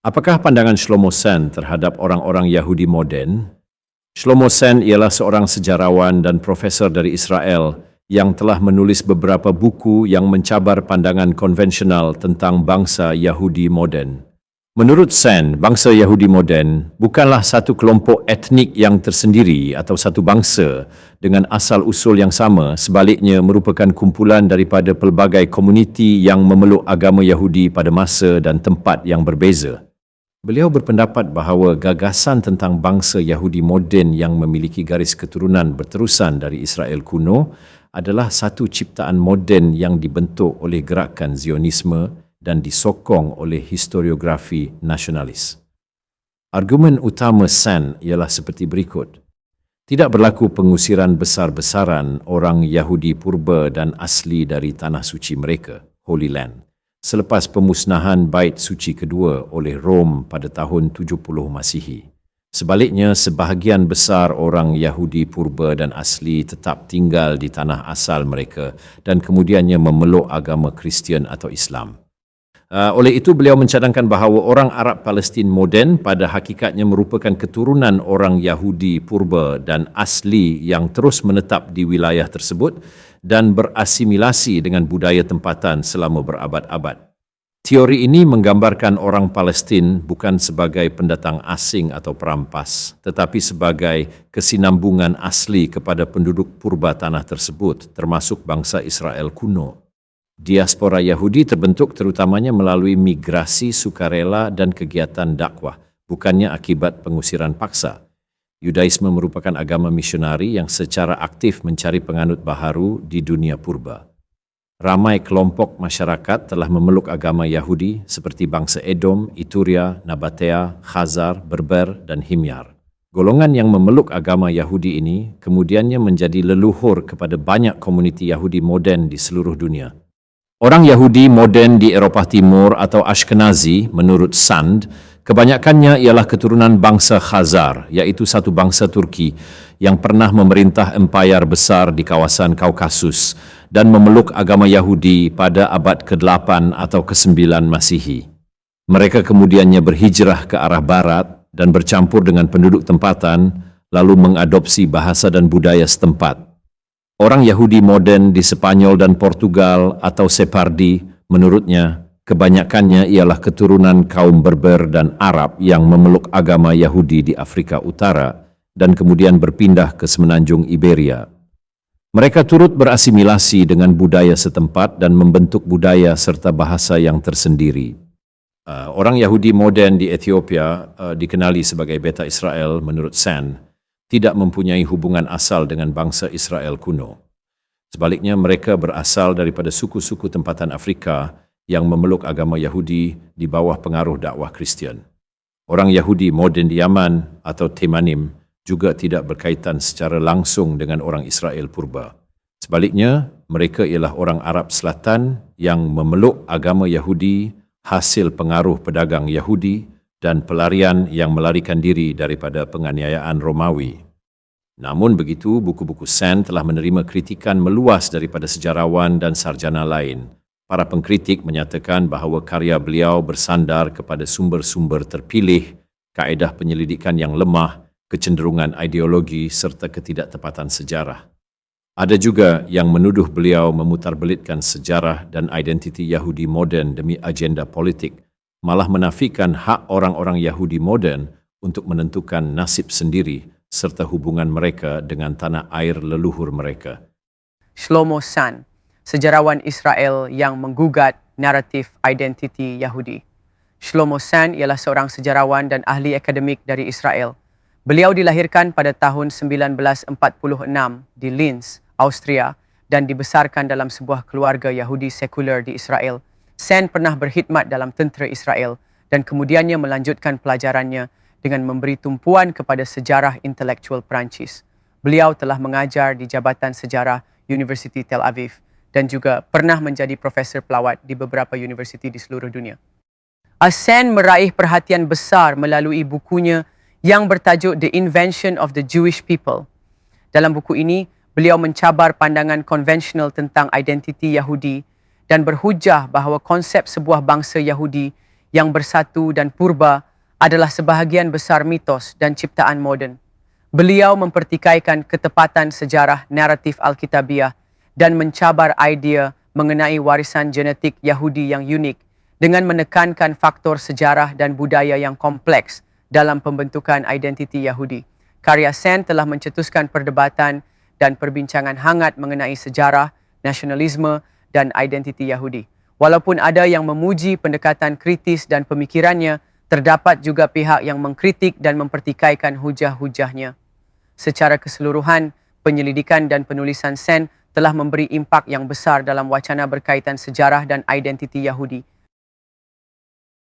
Apakah pandangan Shlomo Sen terhadap orang-orang Yahudi moden? Shlomo Sen ialah seorang sejarawan dan profesor dari Israel yang telah menulis beberapa buku yang mencabar pandangan konvensional tentang bangsa Yahudi moden. Menurut Sen, bangsa Yahudi moden bukanlah satu kelompok etnik yang tersendiri atau satu bangsa dengan asal-usul yang sama, sebaliknya merupakan kumpulan daripada pelbagai komuniti yang memeluk agama Yahudi pada masa dan tempat yang berbeza. Beliau berpendapat bahawa gagasan tentang bangsa Yahudi moden yang memiliki garis keturunan berterusan dari Israel kuno adalah satu ciptaan moden yang dibentuk oleh gerakan Zionisme dan disokong oleh historiografi nasionalis. Argumen utama Sen ialah seperti berikut. Tidak berlaku pengusiran besar-besaran orang Yahudi purba dan asli dari tanah suci mereka, Holy Land, selepas pemusnahan Bait Suci kedua oleh Rom pada tahun 70 Masihi. Sebaliknya, sebahagian besar orang Yahudi purba dan asli tetap tinggal di tanah asal mereka dan kemudiannya memeluk agama Kristian atau Islam. Oleh itu, beliau mencadangkan bahawa orang Arab Palestin moden pada hakikatnya merupakan keturunan orang Yahudi purba dan asli yang terus menetap di wilayah tersebut dan berasimilasi dengan budaya tempatan selama berabad-abad. Teori ini menggambarkan orang Palestin bukan sebagai pendatang asing atau perampas, tetapi sebagai kesinambungan asli kepada penduduk purba tanah tersebut, termasuk bangsa Israel kuno. Diaspora Yahudi terbentuk terutamanya melalui migrasi sukarela dan kegiatan dakwah, bukannya akibat pengusiran paksa. Yudaisme merupakan agama misionari yang secara aktif mencari penganut baharu di dunia purba. Ramai kelompok masyarakat telah memeluk agama Yahudi seperti bangsa Edom, Ituria, Nabatea, Khazar, Berber, dan Himyar. Golongan yang memeluk agama Yahudi ini kemudiannya menjadi leluhur kepada banyak komuniti Yahudi moden di seluruh dunia. Orang Yahudi moden di Eropah Timur atau Ashkenazi, menurut Sand, kebanyakannya ialah keturunan bangsa Khazar, iaitu satu bangsa Turki yang pernah memerintah empayar besar di kawasan Kaukasus dan memeluk agama Yahudi pada abad ke-8 atau ke-9 Masihi. Mereka kemudiannya berhijrah ke arah barat dan bercampur dengan penduduk tempatan, lalu mengadopsi bahasa dan budaya setempat. Orang Yahudi moden di Sepanyol dan Portugal atau Separdi, menurutnya, kebanyakannya ialah keturunan kaum Berber dan Arab yang memeluk agama Yahudi di Afrika Utara dan kemudian berpindah ke semenanjung Iberia. Mereka turut berasimilasi dengan budaya setempat dan membentuk budaya serta bahasa yang tersendiri. Orang Yahudi moden di Ethiopia dikenali sebagai Beta Israel menurut Sen, tidak mempunyai hubungan asal dengan bangsa Israel kuno. Sebaliknya, mereka berasal daripada suku-suku tempatan Afrika yang memeluk agama Yahudi di bawah pengaruh dakwah Kristian. Orang Yahudi moden di Yaman atau Temanim juga tidak berkaitan secara langsung dengan orang Israel purba. Sebaliknya, mereka ialah orang Arab Selatan yang memeluk agama Yahudi hasil pengaruh pedagang Yahudi dan pelarian yang melarikan diri daripada penganiayaan Romawi. Namun begitu, buku-buku Sen telah menerima kritikan meluas daripada sejarawan dan sarjana lain. Para pengkritik menyatakan bahawa karya beliau bersandar kepada sumber-sumber terpilih, kaedah penyelidikan yang lemah, kecenderungan ideologi serta ketidaktepatan sejarah. Ada juga yang menuduh beliau memutarbelitkan sejarah dan identiti Yahudi moden demi agenda politik, malah menafikan hak orang-orang Yahudi moden untuk menentukan nasib sendiri serta hubungan mereka dengan tanah air leluhur mereka. Shlomo Sen, sejarawan Israel yang menggugat naratif identiti Yahudi. Shlomo Sen ialah seorang sejarawan dan ahli akademik dari Israel. Beliau dilahirkan pada tahun 1946 di Linz, Austria dan dibesarkan dalam sebuah keluarga Yahudi sekular di Israel. Sen pernah berkhidmat dalam tentera Israel dan kemudiannya melanjutkan pelajarannya dengan memberi tumpuan kepada sejarah intelektual Perancis. Beliau telah mengajar di Jabatan Sejarah Universiti Tel Aviv dan juga pernah menjadi profesor pelawat di beberapa universiti di seluruh dunia. Sen meraih perhatian besar melalui bukunya yang bertajuk The Invention of the Jewish People. Dalam buku ini, beliau mencabar pandangan konvensional tentang identiti Yahudi dan berhujah bahawa konsep sebuah bangsa Yahudi yang bersatu dan purba adalah sebahagian besar mitos dan ciptaan moden. Beliau mempertikaikan ketepatan sejarah naratif Alkitabiah dan mencabar idea mengenai warisan genetik Yahudi yang unik dengan menekankan faktor sejarah dan budaya yang kompleks dalam pembentukan identiti Yahudi. Karya Sen telah mencetuskan perdebatan dan perbincangan hangat mengenai sejarah, nasionalisme, dan identiti Yahudi. Walaupun ada yang memuji pendekatan kritis dan pemikirannya, terdapat juga pihak yang mengkritik dan mempertikaikan hujah-hujahnya. Secara keseluruhan, penyelidikan dan penulisan Sen telah memberi impak yang besar dalam wacana berkaitan sejarah dan identiti Yahudi